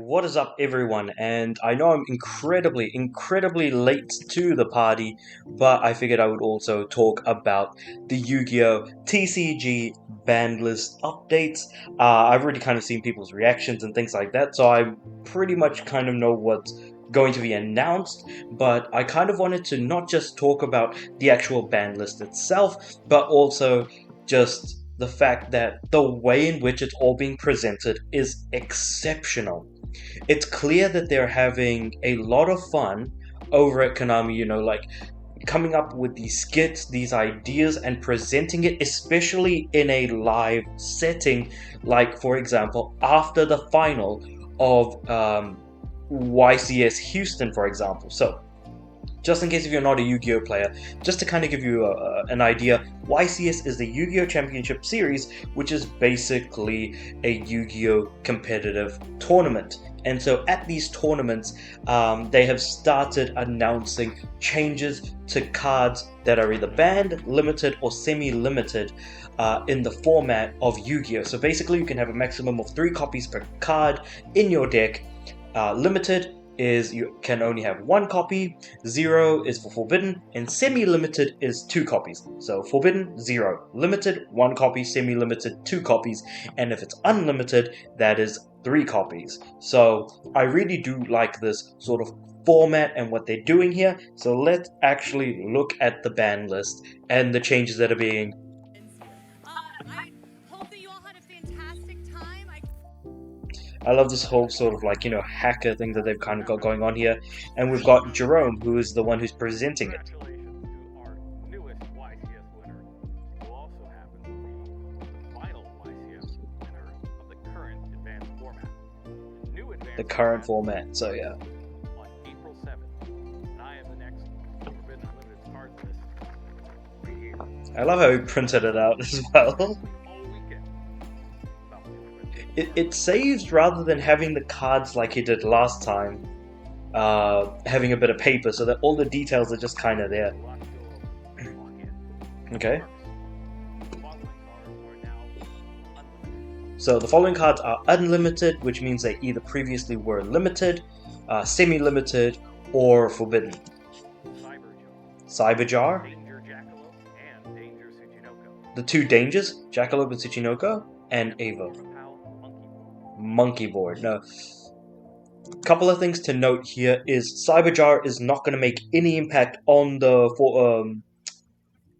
What is up, everyone? And I know I'm incredibly late to the party, but I figured I would also talk about the Yu-Gi-Oh! TCG Banlist updates. I've already kind of seen people's reactions and things like that, so I pretty much kind of know what's going to be announced, but I kind of wanted to not just talk about the actual ban list itself, but also just the fact that the way in which it's all being presented is exceptional. It's clear that they're having a lot of fun over at Konami, like coming up with these skits, these ideas, and presenting it, especially in a live setting, like, for example, after the final of YCS Houston, for example. So, just in case if you're not a Yu-Gi-Oh player, just to kind of give you an idea, YCS is the Yu-Gi-Oh Championship Series, which is basically a Yu-Gi-Oh competitive tournament. And so at these tournaments, they have started announcing changes to cards that are either banned, limited, or semi-limited in the format of Yu-Gi-Oh! So basically, you can have a maximum of 3 copies per card in your deck. Limited is you can only have 1 copy, 0 is for forbidden, and semi-limited is 2 copies. So forbidden, 0, limited, 1 copy, semi-limited, 2 copies, and if it's unlimited, that is 3 copies. So I really do like this sort of format and what they're doing here. So let's actually look at the ban list and the changes that are being. I hope that you all had a fantastic time. I love this whole sort of hacker thing that they've kind of got going on here. And we've got Jerome, who is the one who's presenting it. Congratulations to our newest YCS winner, who also happens to be the final YCS winner of the current advanced format. The current format, so yeah. On April 7th, and I am the next Forbidden Unlimited card list right here. I love how he printed it out as well. All weekend. It saves rather than having the cards like he did last time, having a bit of paper so that all the details are just kind of there. Okay. So the following cards are unlimited, which means they either previously were limited, semi-limited, or forbidden. Cyberjar. The 2 dangers, Jackalope and Tsuchinoko, and Ava. Monkey board. Now, couple of things to note here is Cyberjar is not going to make any impact on the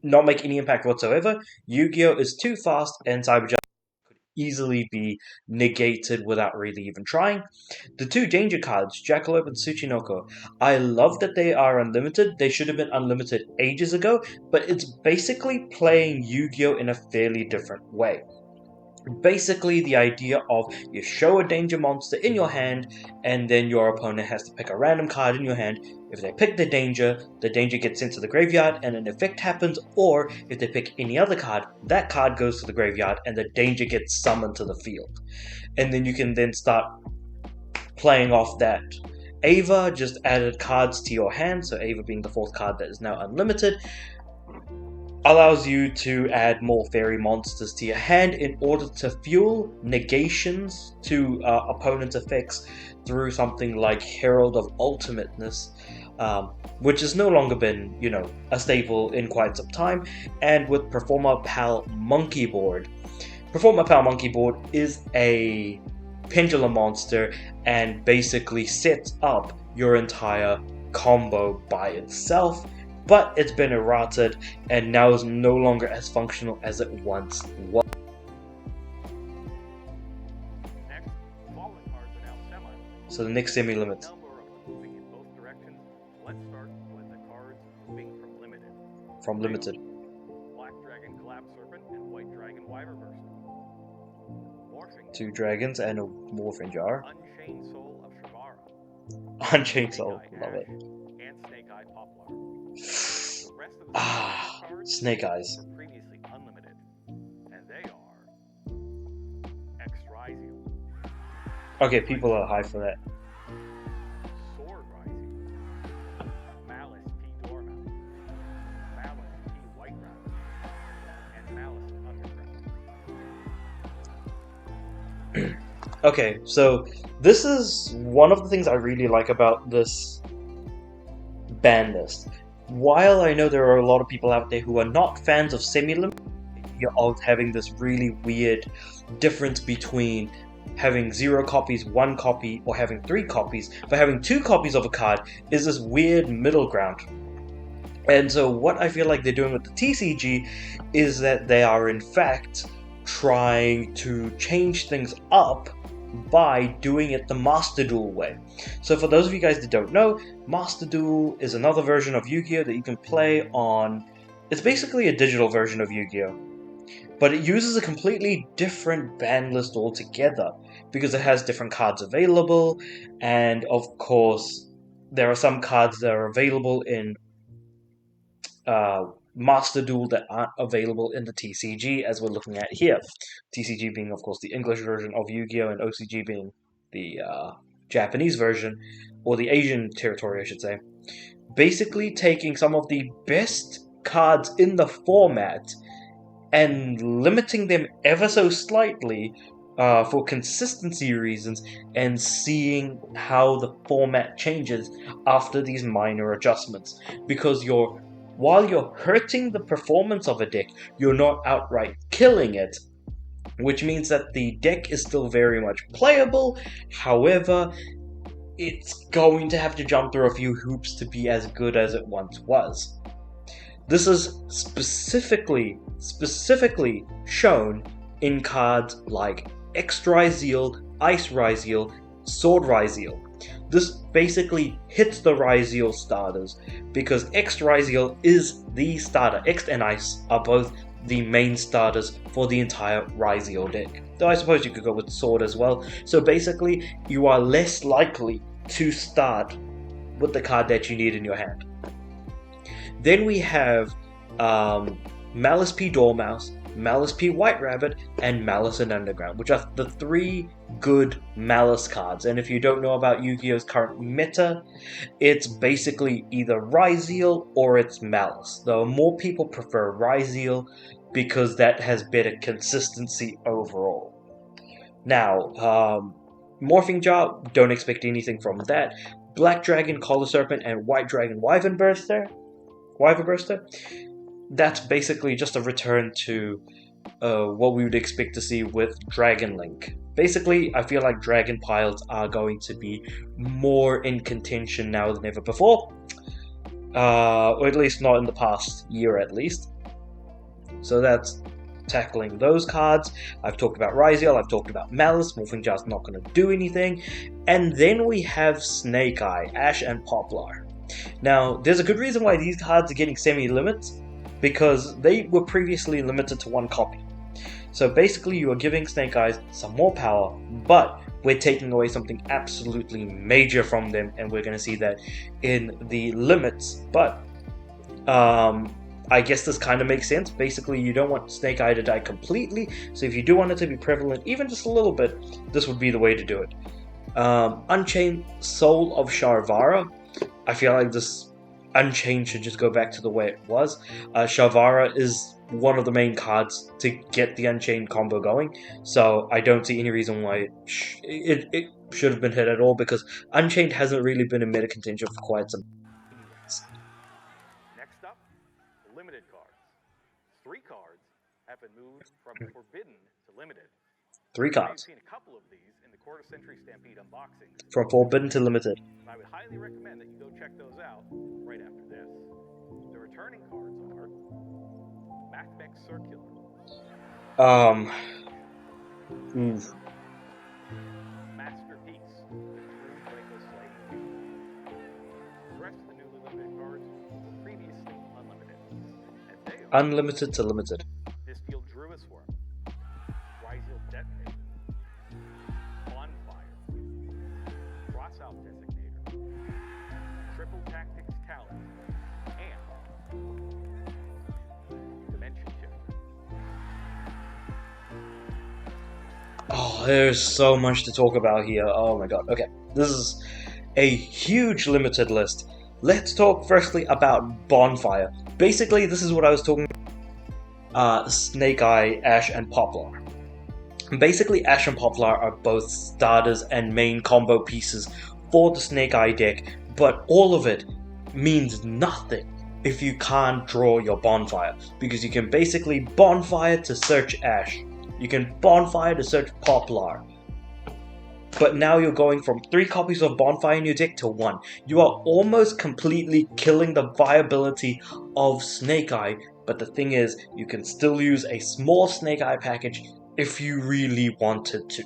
not make any impact whatsoever. Yu-Gi-Oh is too fast, and Cyberjar could easily be negated without really even trying. The 2 danger cards, Jackalope and Tsuchinoko, I love that they are unlimited. They should have been unlimited ages ago, but it's basically playing Yu-Gi-Oh in a fairly different way. Basically, the idea of you show a danger monster in your hand, and then your opponent has to pick a random card in your hand. If they pick the danger gets sent to the graveyard and an effect happens, or if they pick any other card, that card goes to the graveyard and the danger gets summoned to the field. And then you can then start playing off that. Ava just added cards to your hand, so Ava being the 4th card that is now unlimited, allows you to add more fairy monsters to your hand in order to fuel negations to opponent effects through something like Herald of Ultimateness, which has no longer been, a staple in quite some time, and with Performer Pal Monkey Board. Performer Pal Monkey Board is a pendulum monster and basically sets up your entire combo by itself, but it's been errated and now is no longer as functional as it once was. So the next semi-limit. Let's start with the cards moving from limited. From limited. Black Dragon Collapse Serpent and White Dragon Wyverburst. 2 dragons and a Morphing Jar. Unchained Soul of Shavara. Unchained Soul, love it. And Snake Eye Poplar. Snake Eyes. Were previously unlimited, and they are X-Rizio. Okay, people are high for that. Sword Rising. Malice P. Dormouse. Malice P. White Rabbit. And Malice Underground. Okay, so this is one of the things I really like about this ban list. While I know there are a lot of people out there who are not fans of semi-limited, of having this really weird difference between having 0 copies, 1 copy, or having 3 copies, but having 2 copies of a card is this weird middle ground. And so what I feel like they're doing with the TCG is that they are in fact trying to change things up by doing it the Master Duel way. So for those of you guys that don't know, Master Duel is another version of Yu-Gi-Oh! That you can play on... It's basically a digital version of Yu-Gi-Oh! But it uses a completely different ban list altogether, because it has different cards available, and of course, there are some cards that are available in Master Duel that aren't available in the TCG, as we're looking at here. TCG being, of course, the English version of Yu-Gi-Oh! And OCG being the Japanese version, or the Asian territory, I should say. Basically taking some of the best cards in the format and limiting them ever so slightly for consistency reasons, and seeing how the format changes after these minor adjustments. Because while you're hurting the performance of a deck, you're not outright killing it, which means that the deck is still very much playable. However, it's going to have to jump through a few hoops to be as good as it once was. This is specifically shown in cards like X Ryzeal, Ice Ryzeal, Sword Ryzeal. This basically hits the Ryzeal starters, because X Ryzeal is the starter. X and Ice are both the main starters for the entire Ryzeal deck. Though I suppose you could go with Sword as well. So basically, you are less likely to start with the card that you need in your hand. Then we have Malice P. Dormouse, Malice P. White Rabbit, and Malice in Underground, which are the 3 good Malice cards. And if you don't know about Yu-Gi-Oh's current meta, it's basically either Ryzeal or it's Malice. Though more people prefer Ryzeal because that has better consistency overall. Now, Morphing Jar, don't expect anything from that. Black Dragon, Collar Serpent, and White Dragon Wyvern Burster, that's basically just a return to what we would expect to see with Dragon Link. Basically, I feel like Dragon Piles are going to be more in contention now than ever before, or at least not in the past year at least. So that's tackling those cards. I've talked about Ryzeal, I've talked about Malice. Morphing Jar's not going to do anything. And then we have Snake Eye, Ash, and Poplar. Now, there's a good reason why these cards are getting semi-limits, because they were previously limited to 1 copy. So basically you are giving Snake Eyes some more power, but we're taking away something absolutely major from them, and we're going to see that in the limits. But I guess this kind of makes sense. Basically, you don't want Snake Eye to die completely, so if you do want it to be prevalent even just a little bit, this would be the way to do it. Unchained Soul of Sharvara. I feel like this Unchained should just go back to the way it was. Sharvara is one of the main cards to get the Unchained combo going, so I don't see any reason why it should have been hit at all, because Unchained hasn't really been in meta contention for quite some time. Next up, limited cards. 3 cards have been moved from Forbidden to Limited. 3 cards. I've seen a couple of these in the Quarter Century Stampede unboxings. From Forbidden to Limited. And I would highly recommend that you go check those out right after this. The returning cards are Macbeth Circular. Masterpiece. Draco Slave. The rest of the newly limited cards were previously unlimited. And they are Unlimited to Limited. Distilled Druid Swarm, Ryzeal Detonator, Bonfire, Crossout Designator, Triple Tactics Talent, and Dimension Shifter. Oh, there's so much to talk about here. Oh my god. Okay, this is a huge limited list. Let's talk firstly about Bonfire. Basically, this is what I was talking about. Snake Eye, Ash, and Poplar. Basically, Ash and Poplar are both starters and main combo pieces for the Snake Eye deck, but all of it means nothing if you can't draw your Bonfire, because you can basically Bonfire to search Ash, you can Bonfire to search Poplar, but now you're going from 3 copies of Bonfire in your deck to 1. You are almost completely killing the viability of Snake Eye, but the thing is, you can still use a small Snake Eye package if you really wanted to.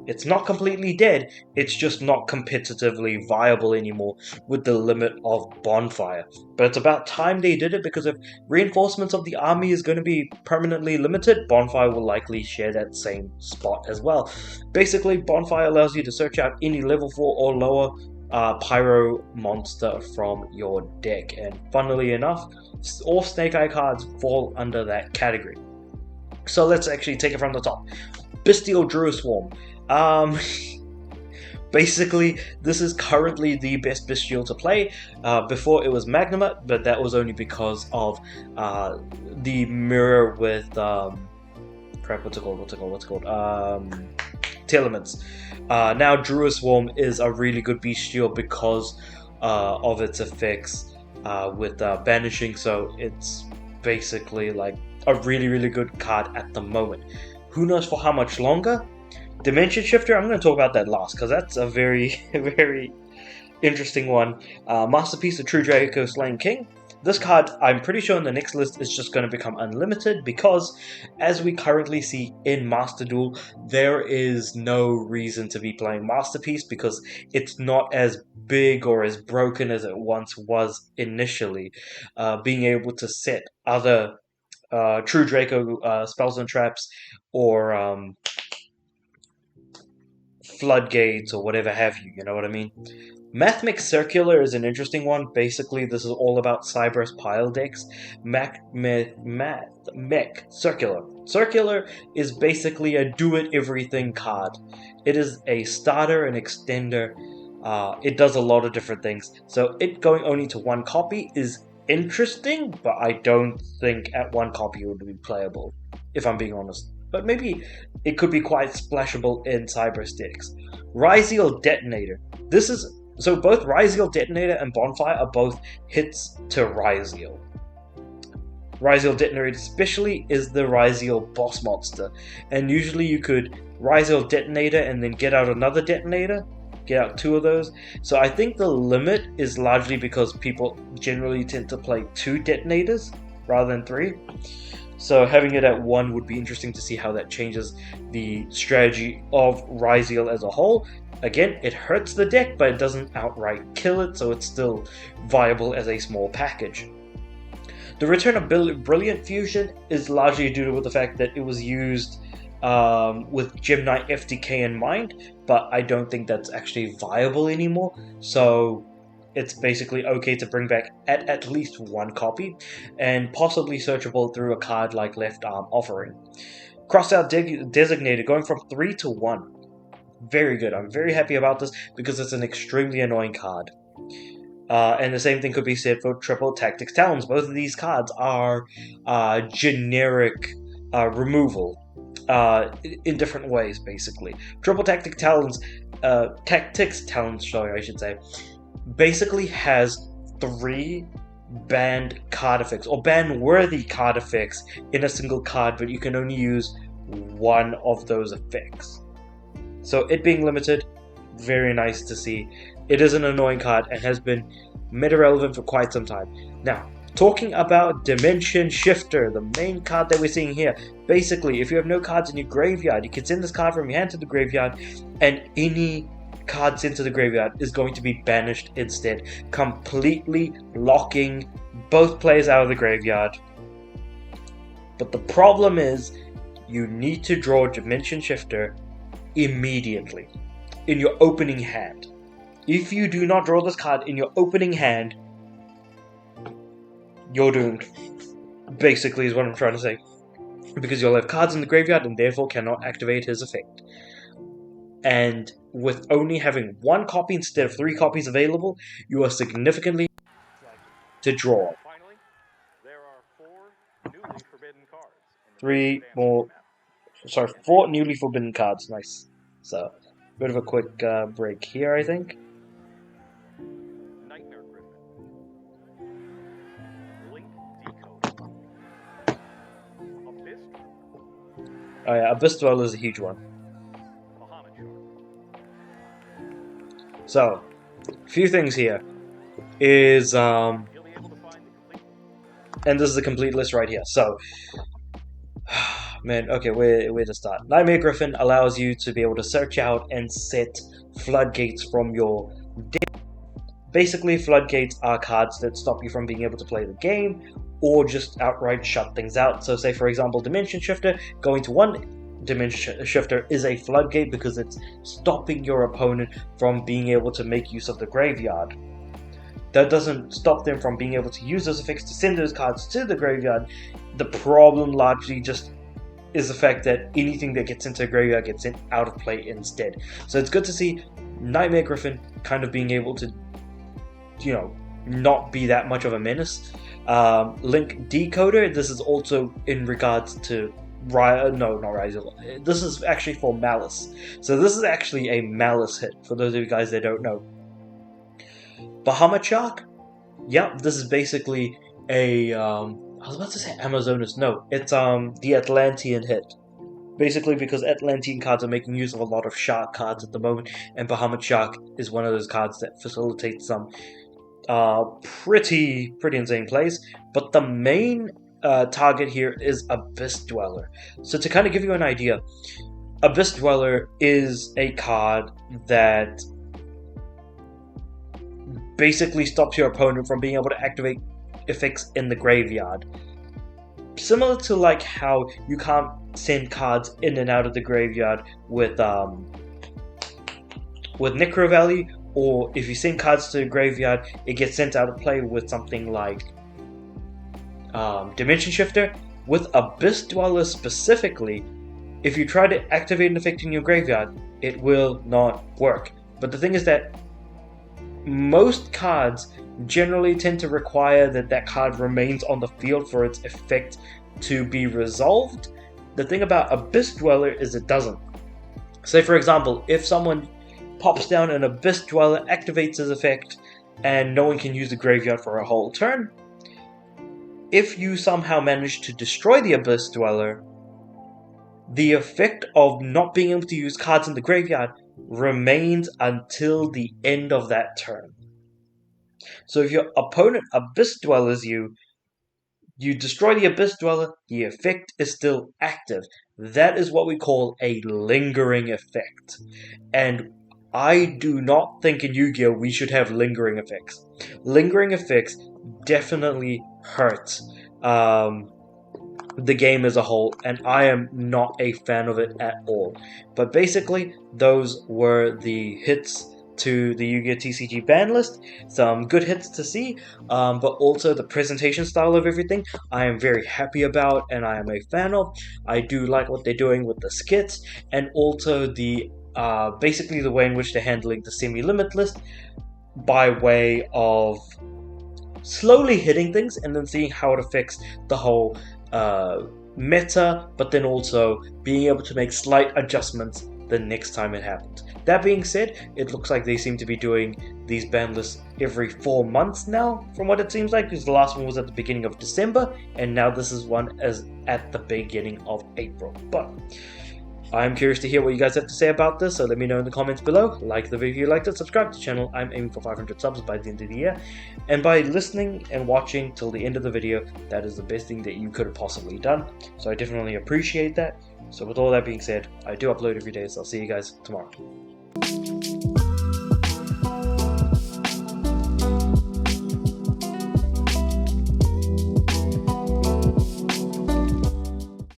It's not completely dead, it's just not competitively viable anymore with the limit of Bonfire. But it's about time they did it, because if reinforcements of the army is going to be permanently limited, Bonfire will likely share that same spot as well. Basically, Bonfire allows you to search out any level 4 or lower Pyro monster from your deck, and funnily enough, all Snake Eye cards fall under that category. So let's actually take it from the top. Bestial Druiswarm. Basically, this is currently the best Bestial to play. Before it was Magnamut, but that was only because of the mirror with crap. What's it called? Telements. Now Druiswarm is a really good Bestial because of its effects with banishing. So it's basically like a really good card at the moment. Who knows for how much longer? Dimension Shifter, I'm going to talk about that last, because that's a very interesting one. Masterpiece of True Draco Slaying King. This card, I'm pretty sure in the next list, is just going to become unlimited, because as we currently see in Master Duel, there is no reason to be playing Masterpiece, because it's not as big or as broken as it once was initially. Being able to set other True Draco spells and traps, or floodgates, or whatever have you, you know what I mean? Mathmech Circular is an interesting one. Basically, this is all about Cyber's pile decks. Mathmech Circular. Circular is basically a do-it-everything card. It is a starter and extender. It does a lot of different things. So it going only to 1 copy is interesting, but I don't think at 1 copy it would be playable, if I'm being honest. But maybe it could be quite splashable in Cyber decks. Ryziel Detonator. This is so both Ryziel Detonator and Bonfire are both hits to Ryziel. Ryziel Detonator especially is the Ryziel boss monster, and usually you could Ryziel Detonator and then get out another Detonator, get out 2 of those. So I think the limit is largely because people generally tend to play 2 Detonators rather than 3. So having it at 1 would be interesting to see how that changes the strategy of Ryziel as a whole. Again, it hurts the deck, but it doesn't outright kill it, so it's still viable as a small package. The return of Brilliant Fusion is largely due to the fact that it was used with Gem Knight FTK in mind, but I don't think that's actually viable anymore, so it's basically okay to bring back at least 1 copy, and possibly searchable through a card like Left Arm Offering. Crossout Designated, going from 3 to 1. Very good. I'm very happy about this, because it's an extremely annoying card. And the same thing could be said for Triple Tactics Talons. Both of these cards are generic removal in different ways, basically. Triple Tactics Talons, I should say, basically has 3 banned card effects, or ban-worthy card effects in a single card, but you can only use 1 of those effects. So it being limited, very nice to see. It is an annoying card and has been meta-relevant for quite some time. Now, talking about Dimension Shifter, the main card that we're seeing here. Basically, if you have no cards in your graveyard, you can send this card from your hand to the graveyard, and any card sent to the graveyard is going to be banished instead, completely locking both players out of the graveyard. But the problem is, you need to draw Dimension Shifter immediately in your opening hand. If you do not draw this card in your opening hand, you're doomed. Basically is what I'm trying to say. Because you'll have cards in the graveyard and therefore cannot activate his effect. And with only having 1 copy instead of 3 copies available, you are significantly to draw. Finally, there are 4 newly forbidden cards. 3 more. sorry, 4 newly forbidden cards. Nice. So, bit of a quick break here, I think. Nightmare Griffin. Link Decoder. Abyss. Oh yeah, Abyss Dweller is a huge one. Bahamut Shark. So, a few things here. Is You'll be able to find the complete. and this is the complete list right here. So, man, okay, where to start? Nightmare Griffin allows you to be able to search out and set floodgates from your deck. Basically, floodgates are cards that stop you from being able to play the game, or just outright shut things out. So, say for example, Dimension Shifter, going to one Dimension Shifter is a floodgate because it's stopping your opponent from being able to make use of the graveyard. That doesn't stop them from being able to use those effects to send those cards to the graveyard. The problem largely just is the fact that anything that gets into a graveyard gets sent out of play instead. So it's good to see Nightmare Griffin kind of being able to, not be that much of a menace. Link Decoder, this is also in regards to not Rise. This is actually for Malice. So this is actually a Malice hit, for those of you guys that don't know. Bahamut Shark? Yep, this is basically a, I was about to say Amazonas, no, it's the Atlantean hit. Basically because Atlantean cards are making use of a lot of shark cards at the moment, and Bahamut Shark is one of those cards that facilitates some pretty insane plays, but the main target here is Abyss Dweller. So to kind of give you an idea, Abyss Dweller is a card that basically stops your opponent from being able to activate effects in the graveyard. Similar to like how you can't send cards in and out of the graveyard with Necro Valley, or if you send cards to the graveyard, it gets sent out of play with something like Dimension Shifter. With Abyss Dweller specifically, if you try to activate an effect in your graveyard, it will not work. But the thing is that most cards generally tend to require that card remains on the field for its effect to be resolved. The thing about Abyss Dweller is it doesn't. Say for example, if someone pops down an Abyss Dweller, activates his effect, and no one can use the graveyard for a whole turn, if you somehow manage to destroy the Abyss Dweller, the effect of not being able to use cards in the graveyard remains until the end of that turn. So if your opponent Abyss Dwellers you destroy the Abyss Dweller, the effect is still active. That is what we call a lingering effect. And I do not think in Yu-Gi-Oh! We should have lingering effects. Lingering effects definitely hurt the game as a whole, and I am not a fan of it at all. But basically, those were the hits to the Yu-Gi-Oh! TCG ban list. Some good hits to see, but also the presentation style of everything I am very happy about and I am a fan of. I do like what they're doing with the skits, and also the basically the way in which they're handling the semi-limit list by way of slowly hitting things and then seeing how it affects the whole meta, but then also being able to make slight adjustments the next time it happens. That being said, it looks like they seem to be doing these ban lists every 4 months now, from what it seems like, because the last one was at the beginning of December, and now this is one as at the beginning of April. But I'm curious to hear what you guys have to say about this, so let me know in the comments below. Like the video if you liked it, subscribe to the channel. I'm aiming for 500 subs by the end of the year. And by listening and watching till the end of the video, that is the best thing that you could have possibly done. So I definitely appreciate that. So with all that being said, I do upload every day, so I'll see you guys tomorrow.